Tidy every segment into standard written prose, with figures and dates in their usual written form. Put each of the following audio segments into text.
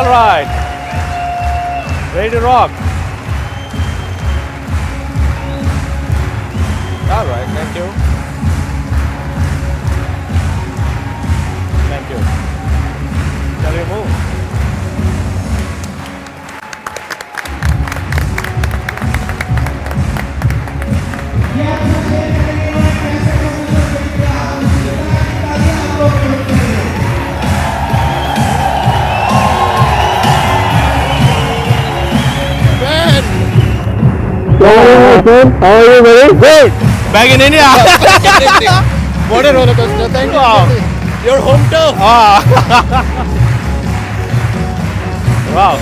All right. Ready to rock. All right. Thank you. Thank you. Shall we move? How are you, buddy? Great. Back in India. What a roller coaster. Thank you. Wow. Your home turf. Wow.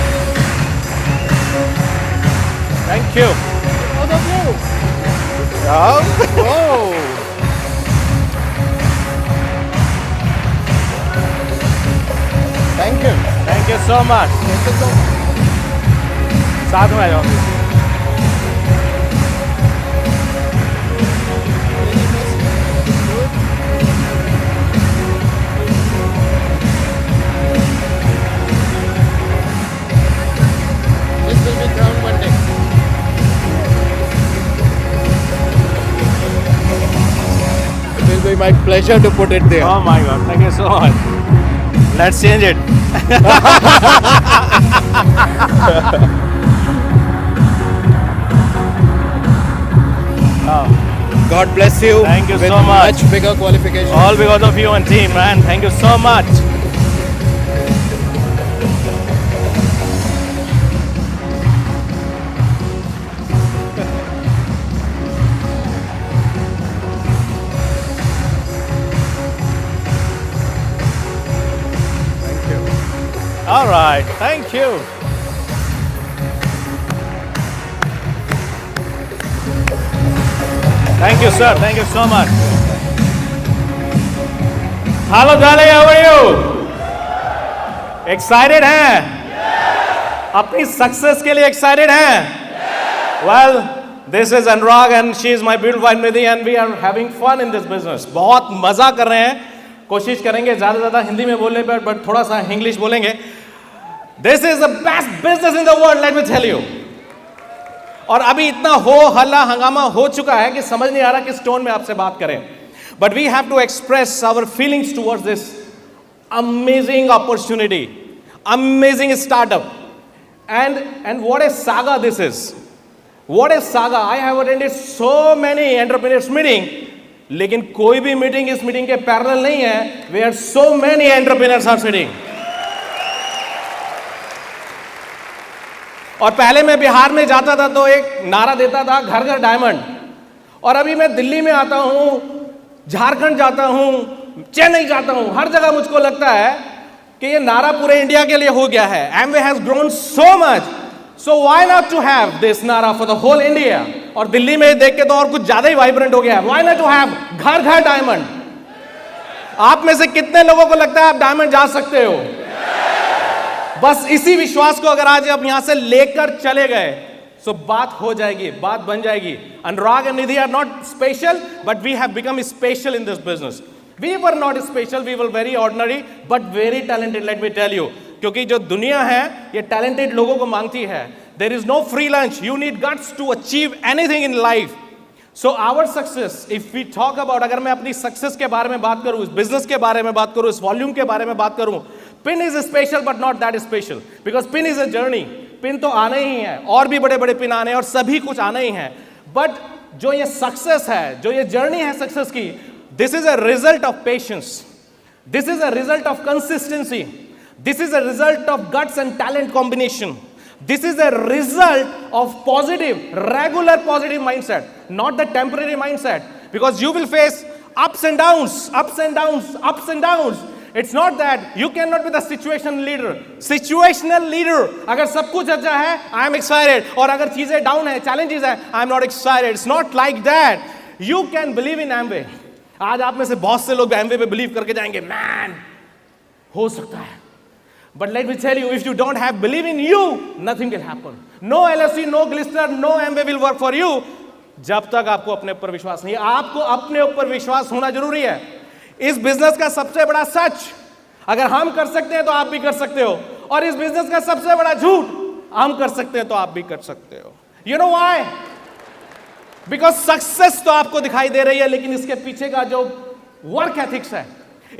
Thank you. Both of you. Oh. Whoa. Thank you. Thank you so much. Thank you so much. साथ में आ जाओ. This will be crowned one day. It will be my pleasure to put it there. Oh my God. Thank you so much. Let's change it. God bless you. Thank you with so much. Much bigger qualification. All because of you and team, man. Thank you so much. All right. Thank you. Thank you, sir. Thank you so much. Hello, darling. How are you? Excited हैं? अपनी success के लिए excited हैं? Well, this is Anurag and she is my beautiful wife Nidhi and we are having fun in this business. बहुत मजा कर रहे हैं. कोशिश करेंगे ज़्यादा हिंदी में बोलने पर, but थोड़ा सा इंग्लिश बोलेंगे. This is the best business in the world, let me tell you. और अभी इतना हो हल्ला हंगामा हो चुका है कि समझ नहीं आ रहा किस टोन में आपसे बात करें. But we have to express our feelings towards this amazing opportunity, amazing startup, and what a saga this is. What a saga. I have attended so many entrepreneurs meeting, लेकिन कोई भी मीटिंग इस meeting के parallel नहीं है. Where so many entrepreneurs are sitting. और पहले मैं बिहार में जाता था तो एक नारा देता था घर घर डायमंड. और अभी मैं दिल्ली में आता हूं, झारखंड जाता हूं, चेन्नई जाता हूं, हर जगह मुझको लगता है कि ये नारा पूरे इंडिया के लिए हो गया है. Amway has grown so much, so why not to have this नारा for the whole India? और दिल्ली में देख के तो और कुछ ज्यादा ही वाइब्रेंट हो गया है. Why not to have घर घर डायमंड? आप में से कितने लोगों को लगता है आप डायमंड जा सकते हो? बस इसी विश्वास को अगर आज आप यहां से लेकर चले गए सो बात हो जाएगी, बात बन जाएगी. Anurag and Nidhi are not special, but we have become special in this business. We were not special, we were very ordinary, but very talented, let me tell you. क्योंकि जो दुनिया है ये talented लोगों को मांगती है. There is no free lunch. You need guts to achieve anything in life. So our success, if we talk about, अगर मैं अपनी success के बारे में बात करूँ, इस business के बारे में बात करूँ, इस volume के बारे में बात करूँ, pin is special but not that special because pin is a journey. Pin तो आने ही है और भी बड़े बड़े पिन आने हैं और सभी कुछ आने ही हैं. बट जो ये सक्सेस है, जो ये जर्नी है सक्सेस की, this is a result of patience, this is a result of consistency, this is a result of guts and talent combination, this is a result of positive regular positive mindset, not the temporary mindset. Because you will face ups and downs, ups and downs, ups and downs. It's not that you cannot be the situational leader. Situational leader. अगर सब कुछ अच्छा है, I am excited. और अगर चीजें down है, challenges है, I am not excited. It's not like that. You can believe in Amway. आज आप में से बहुत से लोग Amway पे believe करके जाएंगे, man, हो सकता है. But let me tell you, if you don't have believe in you, nothing will happen. No LSC, no Glister, no Amway will work for you. जब तक आपको अपने ऊपर विश्वास नहीं, आपको अपने ऊपर विश्वास होना जरूरी है. इस बिजनेस का सबसे बड़ा सच, अगर हम कर सकते हैं तो आप भी कर सकते हो. और इस बिजनेस का सबसे बड़ा झूठ, हम कर सकते हैं तो आप भी कर सकते हो। You know why? Because success तो आपको दिखाई दे रही है, लेकिन इसके पीछे का जो वर्क एथिक्स है,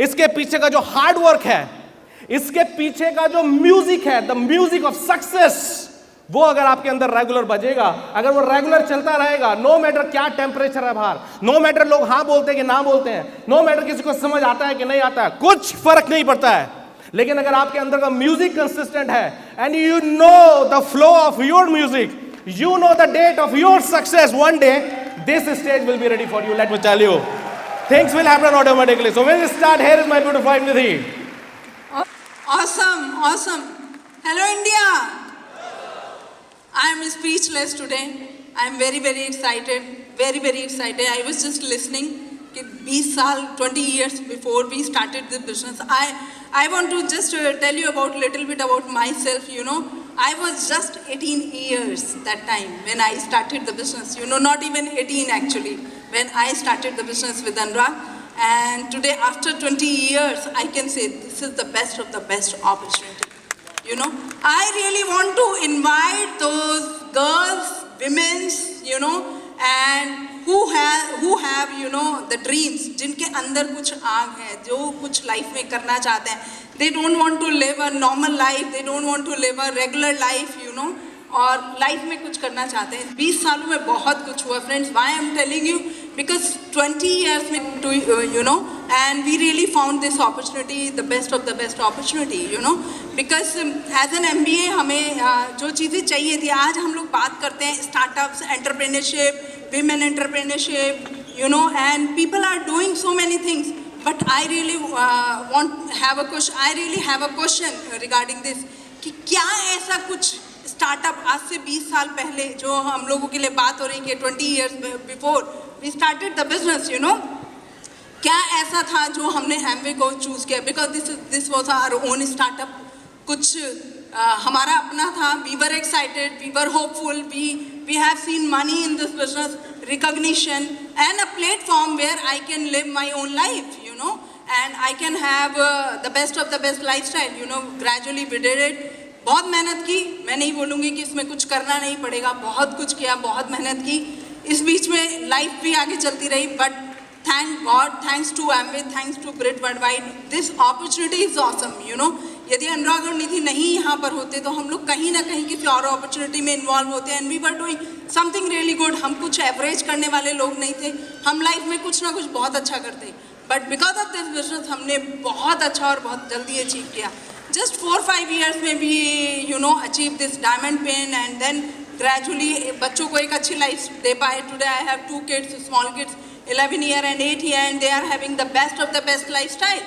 इसके पीछे का जो हार्ड वर्क है, इसके पीछे का जो म्यूजिक है, द म्यूजिक ऑफ सक्सेस, वो अगर आपके अंदर रेगुलर बजेगा, अगर वो रेगुलर चलता रहेगा, नो मैटर क्या टेम्परेचर है बाहर, नो मैटर लोग हाँ बोलते हैं कि ना बोलते हैं, नो मैटर किसी को समझ आता है कि नहीं आता है, कुछ फर्क नहीं पड़ता है, लेकिन अगर आपके अंदर का म्यूजिक कंसिस्टेंट है, and you know the flow of your music, you know the date of your success, one day this stage will be ready for you. Let me tell you, things will happen automatically. So when we start, here is my beautiful Nidhi. Awesome. Hello India. I am speechless today. I am very excited. Very excited. I was just listening कि 20 साल 20 years before we started the business. I want to just tell you about little bit about myself. You know, I was just 18 years that time when I started the business. You know, not even 18 actually when I started the business with Anurag. And today, after 20 years, I can say this is the best of the best opportunity. You know, I really want to invite those girls, women, you know, and who have you know the dreams, जिनके अंदर कुछ आग है, जो कुछ life में करना चाहते हैं, they don't want to live a normal life, they don't want to live a regular life, you know, और लाइफ में कुछ करना चाहते हैं। 20 सालों में बहुत कुछ हुआ friends. why I'm telling you, because 20 years में to you know, and we really found this opportunity the best of the best opportunity, you know, because as an MBA हमें जो चीज़ें चाहिए थी, आज हम लोग बात करते हैं startups, entrepreneurship, women entrepreneurship, you know, and people are doing so many things, but I really have a question regarding this, कि क्या ऐसा कुछ स्टार्टअप आज से 20 साल पहले जो हम लोगों के लिए बात हो रही है, 20 years before we started the business, you know, क्या ऐसा था जो हमने एमवे को चूज किया, because this was our own startup, कुछ हमारा अपना था, we were excited, we were hopeful, we have seen money in this business, recognition, and a platform where I can live my own life, you know, and I can have the best of the best lifestyle, you know. Gradually we did it. बहुत मेहनत की, मैं नहीं बोलूँगी कि इसमें कुछ करना नहीं पड़ेगा, बहुत कुछ किया, बहुत मेहनत की, इस बीच में लाइफ भी आगे चलती रही, but thank God, thanks to Amway, thanks to Brit Worldwide, this opportunity is awesome, you know. यदि अनुराग और निधि नहीं यहाँ पर होते तो हम लोग कहीं ना कहीं किसी और अपॉर्चुनिटी में इन्वॉल्व होते, and we were doing something really good. हम कुछ एवरेज करने वाले लोग नहीं थे, हम लाइफ में कुछ ना कुछ बहुत अच्छा करते, but because of this business हमने बहुत अच्छा और बहुत जल्दी अचीव किया। जस्ट 4-5 years में भी you know achieve this diamond pen, and then gradually बच्चों को एक अच्छी लाइफ दे पाए। Today I have 2 kids, small kids, 11 year and 8 year, and they are having the best of the best lifestyle,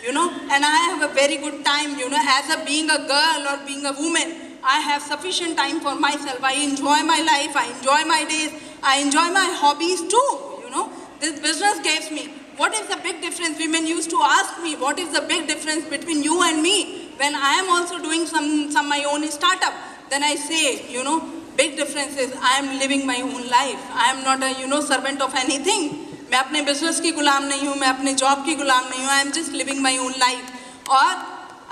you know, and I have a very good time, you know, as being a girl or being a woman, I have sufficient time for myself. I enjoy my life, I enjoy my days, I enjoy my hobbies too, you know. This business gives me, what is the big difference? Women used to ask me, what is the big difference between you and me when I am also doing some my own startup? Then I say, you know, big difference is I am living my own life. I am not a, you know, servant of anything. मैं अपने business की गुलाम नहीं हूँ, मैं अपने job की गुलाम नहीं हूँ, I am just living my own life, और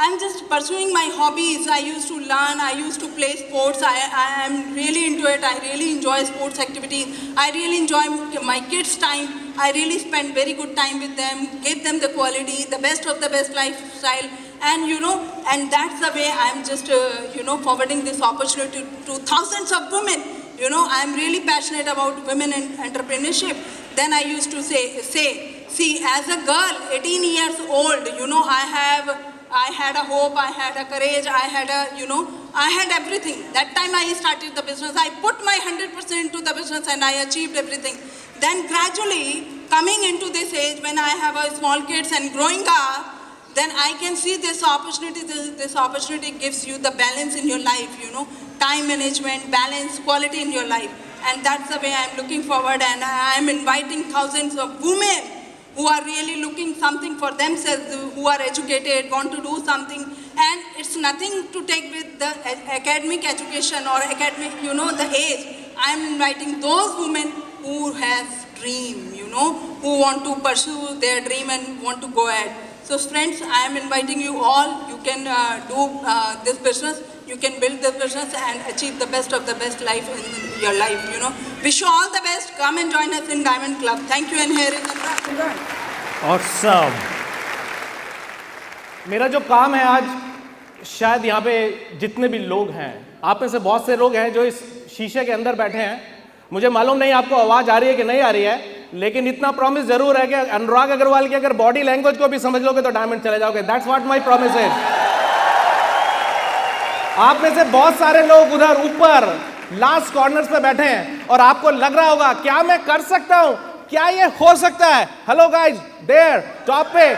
I am just pursuing my hobbies. I use to learn, I use to play sports, I am really into it, I really enjoy sports activities, I really enjoy my kids' time, I really spend very good time with them, give them the quality, the best of the best lifestyle, and you know, and that's the way I am just you know, forwarding this opportunity to thousands of women. You know, I am really passionate about women and entrepreneurship. Then I used to say, see, as a girl, 18 years old, you know, I had a hope, I had a courage, I had a, you know, I had everything. That time I started the business. I put my 100% into the business and I achieved everything. Then gradually, coming into this age when I have a small kids and growing up, then I can see this opportunity. This opportunity gives you the balance in your life, you know, time management, balance, quality in your life. And that's the way I'm looking forward, and I'm inviting thousands of women who are really looking something for themselves, who are educated, want to do something. And it's nothing to take with the academic education or academic, you know, the age. I'm inviting those women who has dream, you know, who want to pursue their dream and want to go ahead. So friends, I am inviting you all. You can do this business, you can build this business and achieve the best of the best life in your life, you know. Wish you all the best. Come and join us in Diamond Club. Thank you, and here is the Awesome. मेरा जो काम है आज, शायद यहाँ पे जितने भी लोग हैं, आप में से बहुत से लोग हैं जो इस शीशे के अंदर बैठे हैं। मुझे मालूम नहीं आपको आवाज आ रही है कि नहीं आ रही है, लेकिन इतना प्रॉमिस जरूर है कि अनुराग अग्रवाल की अगर बॉडी लैंग्वेज को भी समझ लोगे तो डायमंड चले जाओगे। दैट्स व्हाट माय प्रॉमिस है। आप में से बहुत सारे लोग उधर ऊपर लास्ट कॉर्नर्स पे बैठे हैं और आपको लग रहा होगा क्या मैं कर सकता हूं, क्या ये हो सकता है। हेलो गाइस, देयर टॉप पे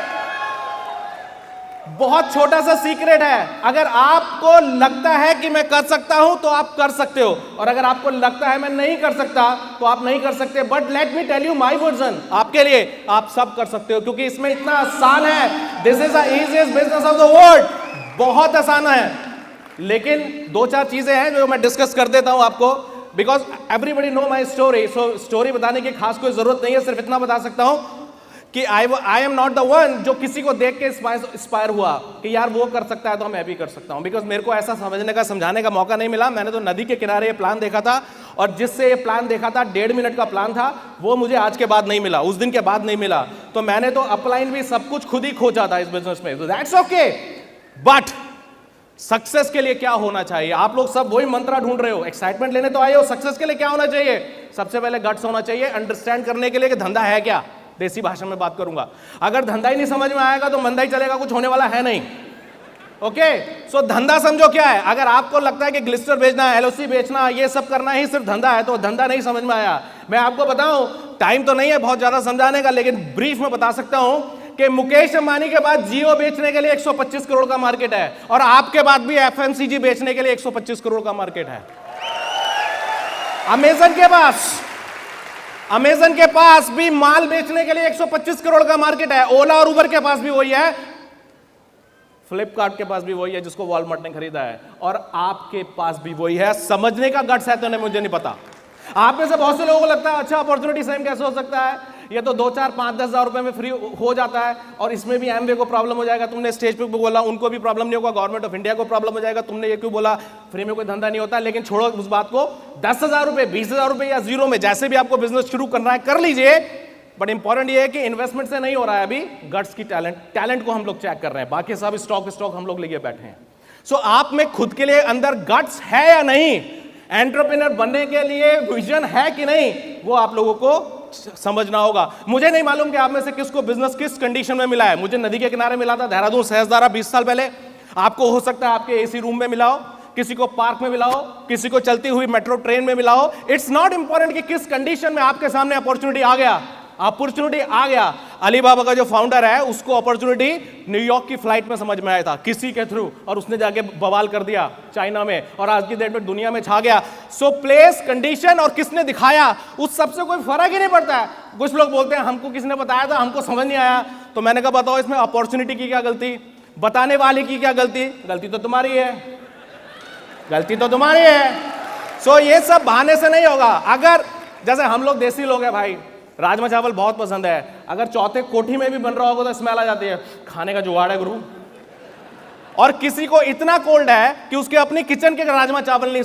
बहुत छोटा सा सीक्रेट है। अगर आपको लगता है कि मैं कर सकता हूं तो आप कर सकते हो, और अगर आपको लगता है मैं नहीं कर सकता तो आप नहीं कर सकते। But let me tell you my version, आपके लिए आप सब कर सकते हो, क्योंकि इसमें इतना आसान है। This is the easiest business of the world. बहुत आसान है, लेकिन दो चार चीजें हैं जो मैं डिस्कस कर देता हूं आपको, because everybody know my story. So story बताने की खास कोई जरूरत नहीं है, सिर्फ इतना बता सकता हूं कि I am not the one जो किसी को देख के इंस्पायर हुआ कि यार वो कर सकता है तो मैं भी कर सकता हूं। बिकॉज मेरे को ऐसा समझने का, समझाने का मौका नहीं मिला। मैंने तो नदी के किनारे ये प्लान देखा था, और जिससे ये प्लान देखा था 1.5 मिनट का प्लान था, वो मुझे आज के बाद नहीं मिला, उस दिन के बाद नहीं मिला। तो मैंने तो अपलाइन भी सब कुछ खुद ही खोजा था इस बिजनेस में। दैट्स ओके, बट सक्सेस के लिए क्या होना चाहिए? आप लोग सब वही मंत्र ढूंढ रहे हो, एक्साइटमेंट लेने तो आए हो। सक्सेस के लिए क्या होना चाहिए? सबसे पहले गट्स होना चाहिए, अंडरस्टैंड करने के लिए कि धंधा है क्या। देसी भाषा में बात करूंगा। अगर धंधा ही नहीं समझ में आएगा तो मंदा ही चलेगा, कुछ होने वाला है नहीं। ओके, सो धंधा समझो क्या है। अगर आपको लगता है कि ग्लिस्टर बेचना, एलओसी बेचना, ये सब करना ही सिर्फ धंधा है, तो धंधा नहीं समझ में आया। मैं आपको बताऊं, टाइम तो नहीं है बहुत ज्यादा समझाने का, लेकिन ब्रीफ में बता सकता हूं कि मुकेश अंबानी के बाद जियो बेचने के लिए 125 करोड़ का मार्केट है, और आपके बाद भी एफएमसीजी बेचने के लिए 125 करोड़ का मार्केट है। अमेजन के पास भी माल बेचने के लिए 125 करोड़ का मार्केट है। ओला और उबर के पास भी वही है, फ्लिपकार्ट के पास भी वही है जिसको वॉलमार्ट ने खरीदा है, और आपके पास भी वही है। समझने का गट्स है तो नहीं, मुझे नहीं पता। आप में से बहुत से लोगों को लगता है अच्छा अपॉर्चुनिटी सेम कैसे हो सकता है, ये तो 2, 4, 5, 10 हज़ार रुपए में फ्री हो जाता है, और इसमें भी एमवे को प्रॉब्लम हो जाएगा। तुमने स्टेज पे बोला, उनको भी प्रॉब्लम नहीं होगा, गवर्नमेंट ऑफ इंडिया को प्रॉब्लम हो जाएगा। तुमने ये क्यों बोला फ्री में कोई धंधा नहीं होता। लेकिन छोड़ो उस बात को, 10,000 रुपए, 20,000 रुपए या जीरो में, जैसे भी आपको बिजनेस शुरू करना है कर लीजिए। बट इंपॉर्टेंट ये है कि इन्वेस्टमेंट से नहीं हो रहा है अभी, गट्स की टैलेंट को हम लोग चेक कर रहे हैं। बाकी सब स्टॉक हम लोग लेके बैठे हैं। सो आप में खुद के लिए अंदर गट्स है या नहीं, एंटरप्रेन्योर बनने के लिए विजन है कि नहीं, वो आप लोगों को समझना होगा। मुझे नहीं मालूम कि आप में से किसको बिजनेस किस कंडीशन में मिला है। मुझे नदी के किनारे मिला था, देहरादून सहस्त्रधारा 20 साल पहले। आपको हो सकता है आपके एसी रूम में मिला हो, किसी को पार्क में मिला हो, किसी को चलती हुई मेट्रो ट्रेन में मिला हो। इट्स नॉट इंपॉर्टेंट कि किस कंडीशन में आपके सामने अपॉर्चुनिटी आ गया। अलीबाबा का जो फाउंडर है उसको अपॉर्चुनिटी न्यूयॉर्क की फ्लाइट में समझ में आया था किसी के थ्रू, और उसने जाके बवाल कर दिया चाइना में, और आज की डेट में दुनिया में छा गया। सो प्लेस, कंडीशन और किसने दिखाया, उस सबसे कोई फर्क ही नहीं पड़ता है। कुछ लोग बोलते हैं हमको किसने बताया था, हमको समझ नहीं आया। तो मैंने कहा बताओ इसमें अपॉर्चुनिटी की क्या गलती, बताने वाले की क्या गलती? गलती तो तुम्हारी है, गलती तो तुम्हारी है। सो ये सब बहाने से नहीं होगा। अगर जैसे हम लोग देसी लोग हैं भाई, राजमा चावल बहुत पसंद है, अगर चौथे कोठी में भी बन रहा होगा तो स्मेल आ जाती है, खाने का जुगाड़ है गुरु। और किसी को इतना कोल्ड है कि उसके अपनी किचन के राजमा चावल नहीं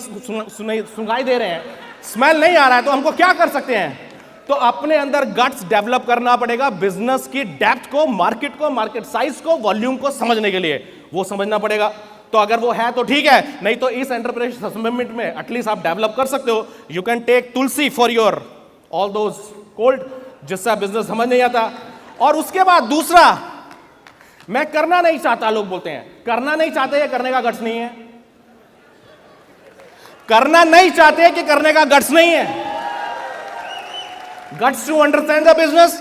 सुनाई दे रहे हैं, स्मेल नहीं आ रहा है, तो हमको क्या कर सकते हैं? तो अपने अंदर गट्स डेवलप करना पड़ेगा, बिजनेस की डेप्थ को, मार्केट साइज को, वॉल्यूम को समझने के लिए वो समझना पड़ेगा। तो अगर वो है तो ठीक है, नहीं तो इस एंटरप्रेन्योरशिप में एटलीस्ट आप डेवलप कर सकते हो। You can take tulsi for your all those cold, जिससे बिजनेस समझ नहीं आता। और उसके बाद दूसरा, मैं करना नहीं चाहता, लोग बोलते हैं करना नहीं चाहते, ये करने का गट्स नहीं है। करना नहीं चाहते कि करने का गट्स नहीं है। Guts to understand the business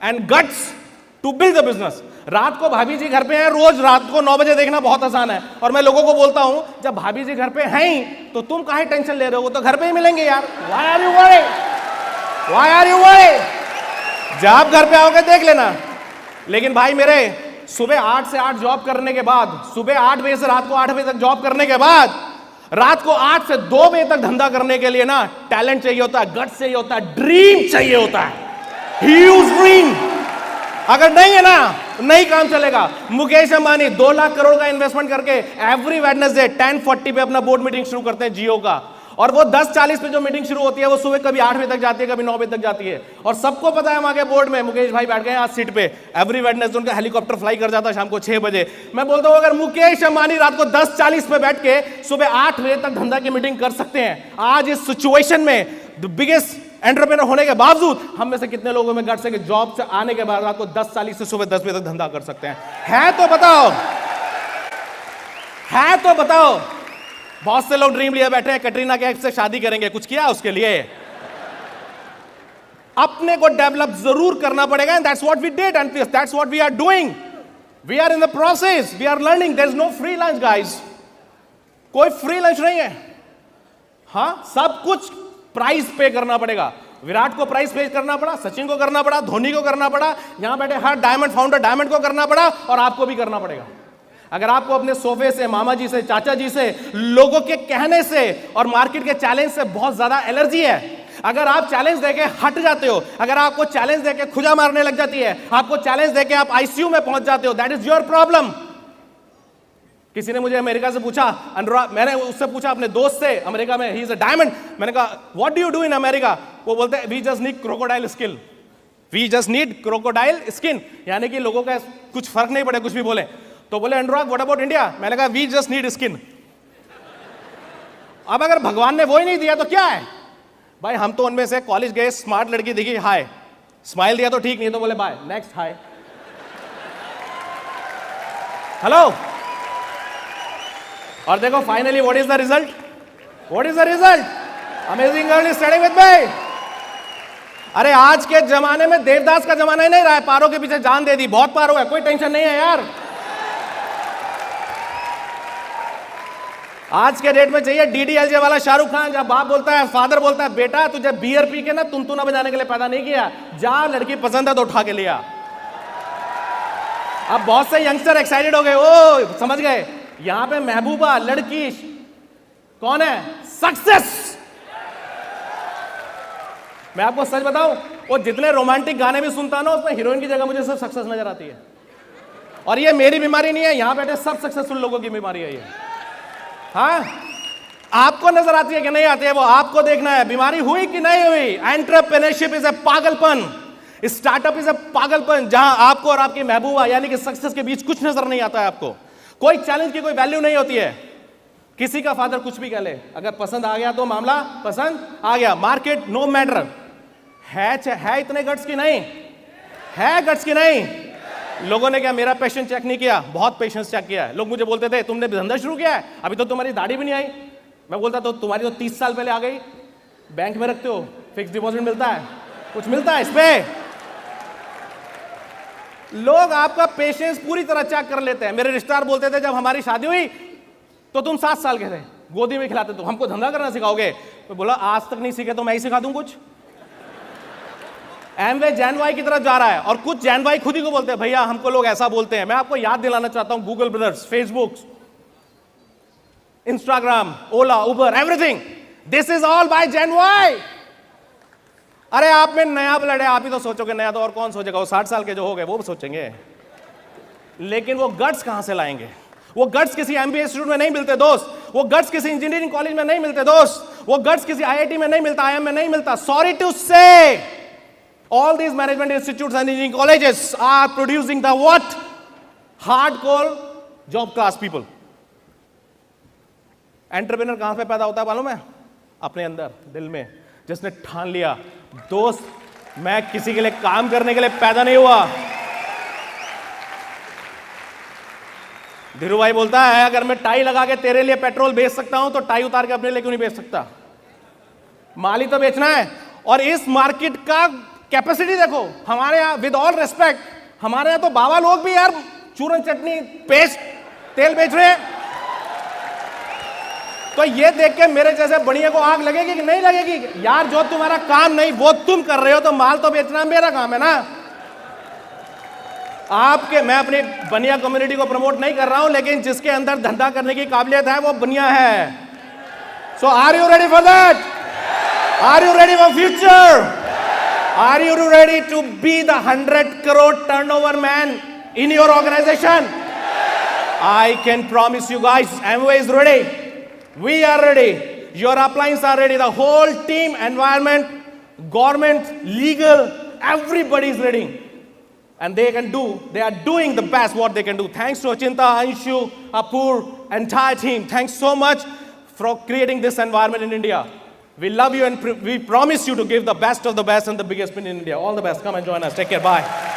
and guts to build the business. रात को भाभी जी घर पे हैं, रोज रात को 9 बजे देखना बहुत आसान है, और मैं लोगों को बोलता हूं जब भाभी जी घर पे हैं ही तो तुम काहे टेंशन ले रहे हो, तो घर पे ही मिलेंगे यार। Why are you worried? जब घर पे आओगे देख लेना। लेकिन भाई मेरे, सुबह 8 से 8 जॉब करने के बाद, सुबह 8 बजे से रात को 8 बजे तक जॉब करने के बाद, रात को 8 से 2 बजे तक धंधा करने के लिए ना टैलेंट चाहिए होता है, गट्स चाहिए होता है, ड्रीम चाहिए होता है, ह्यूज ड्रीम। अगर नहीं है ना नहीं काम चलेगा। मुकेश अंबानी 2 लाख करोड़ का इन्वेस्टमेंट करके एवरी वेडनेसडे 10:40 पे अपना बोर्ड मीटिंग शुरू करते हैं जियो का, और वो 10:40 पे जो मीटिंग शुरू होती है वो सुबह कभी 8 बजे तक जाती है, कभी 9 बजे तक जाती है। और सबको पता है वहां के बोर्ड में मुकेश भाई बैठ गए आज सीट पे, एवरी वेडनेसडे उनका हेलीकॉप्टर फ्लाई कर जाता है शाम को 6 बजे। मैं बोलता हूं अगर मुकेश अंबानी रात को 10:40 पे बैठ के सुबह 8 बजे तक धंधा की मीटिंग कर सकते हैं, आज इस सिचुएशन में द बिगेस्ट एंटरप्रेन्योर होने के बावजूद हम में से कितने लोगों में गट्स है कि जॉब से आने के बाद रात को 10:40 से सुबह 10 बजे तक धंधा कर सकते हैं? है तो बताओ, है तो बताओ। बहुत से लोग ड्रीम लिए बैठे हैं कैटरीना कैफ से शादी करेंगे, कुछ किया उसके लिए? अपने को डेवलप जरूर करना पड़ेगा, and that's what we did and that's what we are doing. We are in the process, we are learning. There is no free lunch guys, कोई फ्री लंच नहीं है। हाँ, सब कुछ प्राइस पे करना पड़ेगा। विराट को प्राइस पे करना पड़ा, सचिन को करना पड़ा, धोनी को करना पड़ा, यहां बैठे हर डायमंड फाउंडर डायमंड को करना पड़ा, और आपको भी करना पड़ेगा। अगर आपको अपने सोफे से, मामा जी से, चाचा जी से, लोगों के कहने से और मार्केट के चैलेंज से बहुत ज्यादा एलर्जी है, अगर आप चैलेंज देके हट जाते हो, अगर आपको चैलेंज देके खुजा मारने लग जाती है, आपको चैलेंज देके आप आईसीयू में पहुंच जाते हो, दैट इज योर प्रॉब्लम। किसी ने मुझे अमेरिका से पूछा, अनुराग, मैंने उससे पूछा अपने दोस्त से अमेरिका में, ही इज अ डायमंड, मैंने कहा what do you do in America? वो बोलते हैं we just need crocodile skill, we just need crocodile skin, यानी कि लोगों का कुछ फर्क नहीं पड़े कुछ भी बोले। तो बोले अनुराग व्हाट अबाउट इंडिया? मैंने कहा वी जस्ट नीड स्किन। अब अगर भगवान ने वो ही नहीं दिया तो क्या है भाई? हम तो उनमें से कॉलेज गए, स्मार्ट लड़की दिखी, हाय, स्माइल दिया तो ठीक, नहीं तो बोले बाय, नेक्स्ट, हाय, हेलो। और देखो finally what is the result? What is the result? Amazing girl is studying with me. अरे आज के जमाने में देवदास का जमाना ही नहीं रहा है, पारो के पीछे जान दे दी, बहुत पारो है, कोई टेंशन नहीं है यार। आज के डेट में चाहिए डीडीएलजे वाला शाहरुख खान, जब बाप बोलता है, फादर बोलता है बेटा तुझे बियर पी के ना तुनतुना बजाने के लिए पैदा नहीं किया, जा लड़की पसंद है तो उठा के लिया। अब बहुत से यंगस्टर एक्साइटेड हो गए, ओ समझ गए, यहां पे महबूबा लड़की कौन है? सक्सेस। मैं आपको सच बताऊं, वो जितने रोमांटिक गाने भी सुनता ना, उसमें हीरोइन की जगह मुझे सिर्फ सक्सेस नजर आती है। और ये मेरी बीमारी नहीं है, यहां बैठे सब सक्सेसफुल लोगों की बीमारी है ये। हाँ, आपको नजर आती है कि नहीं आती है वो आपको देखना है, बीमारी हुई कि नहीं हुई। एंटरप्रेन्योरशिप इज ए पागलपन, स्टार्टअप इज ए पागलपन, जहां आपको और आपकी महबूबा यानी कि सक्सेस के बीच कुछ नजर नहीं आता है। आपको कोई चैलेंज की कोई वैल्यू नहीं होती है। किसी का फादर कुछ भी कह ले, अगर पसंद आ गया तो मामला पसंद आ गया, मार्केट नो मैटर। है इतने गट्स की नहीं? है गट्स की नहीं? लोगों ने क्या मेरा पेशेंस चेक नहीं किया? बहुत पेशेंस चेक किया है। लोग मुझे बोलते थे तुमने धंधा शुरू किया है, अभी तो तुम्हारी दाढ़ी भी नहीं आई। मैं बोलता तो तुम्हारी तो 30 साल पहले आ गई। बैंक में रखते हो, फिक्स डिपॉजिट मिलता है, कुछ मिलता है इस पे? लोग आपका पेशेंस पूरी तरह चेक कर लेते हैं। मेरे रिश्तेदार बोलते थे जब हमारी शादी हुई तो तुम 7 साल के थे, गोदी में खिलाते, तो हमको धंधा करना सिखाओगे? तो बोला आज तक नहीं सीखे तो मैं ही सिखा दूं कुछ। एमवे जैनवाई की तरफ जा रहा है, और कुछ जैनवाई खुद ही को बोलते हैं भैया हमको लोग ऐसा बोलते हैं। मैं आपको याद दिलाना चाहता हूं, Google brothers, Facebook, Instagram, Ola, Uber, everything, this is all by जैनवाई। अरे आप में नया ब्लड है, आप ही तो सोचोगे नया, तो और कौन सोचेगा? वो 60 साल के जो हो गए वो भी सोचेंगे, लेकिन वो गट्स कहां से लाएंगे? वो गट्स किसी एमबीए इंस्टीट्यूट में नहीं मिलते दोस्त, वो गट्स किसी इंजीनियरिंग कॉलेज में नहीं मिलते दोस्त, वो गट्स किसी आईआईटी में नहीं मिलता, आईएम में नहीं मिलता। सॉरी टू से, all these management institutes and engineering colleges are producing the what? Hardcore job class people. Entrepreneur कहां पे पैदा होता है मालूम है? अपने अंदर, दिल में, जिसने ठान लिया दोस्त मैं किसी के लिए काम करने के लिए पैदा नहीं हुआ। धीरू भाई बोलता है अगर मैं टाई लगा के तेरे लिए पेट्रोल बेच सकता हूं तो टाई उतार के अपने लिए क्यों नहीं बेच सकता? माल ही तो बेचना है। और इस मार्केट का कैपेसिटी देखो हमारे यहां, विद ऑल रेस्पेक्ट, हमारे यहां तो बाबा लोग भी यार चूरन चटनी पेस्ट तेल बेच रहे हैं। तो ये देख के मेरे जैसे बढ़िया को आग लगेगी कि नहीं लगेगी? यार जो तुम्हारा काम नहीं वो तुम कर रहे हो, तो माल तो बेचना मेरा काम है ना। आपके, मैं अपनी बनिया कम्युनिटी को प्रमोट नहीं कर रहा हूं, लेकिन जिसके अंदर धंधा करने की काबिलियत है वो बनिया है। So are you ready for that? Are you ready for future? Are you ready to be the 100 crore turnover man in your organization? I can promise you guys, Amway is ready. We are ready. Your uplines are ready. The whole team, environment, government, legal, everybody is ready. And they are doing the best what they can do. Thanks to Achinta, Anshu, Apur, entire team. Thanks so much for creating this environment in India. We love you and we promise you to give the best of the best and the biggest win in India. All the best. Come and join us. Take care. Bye.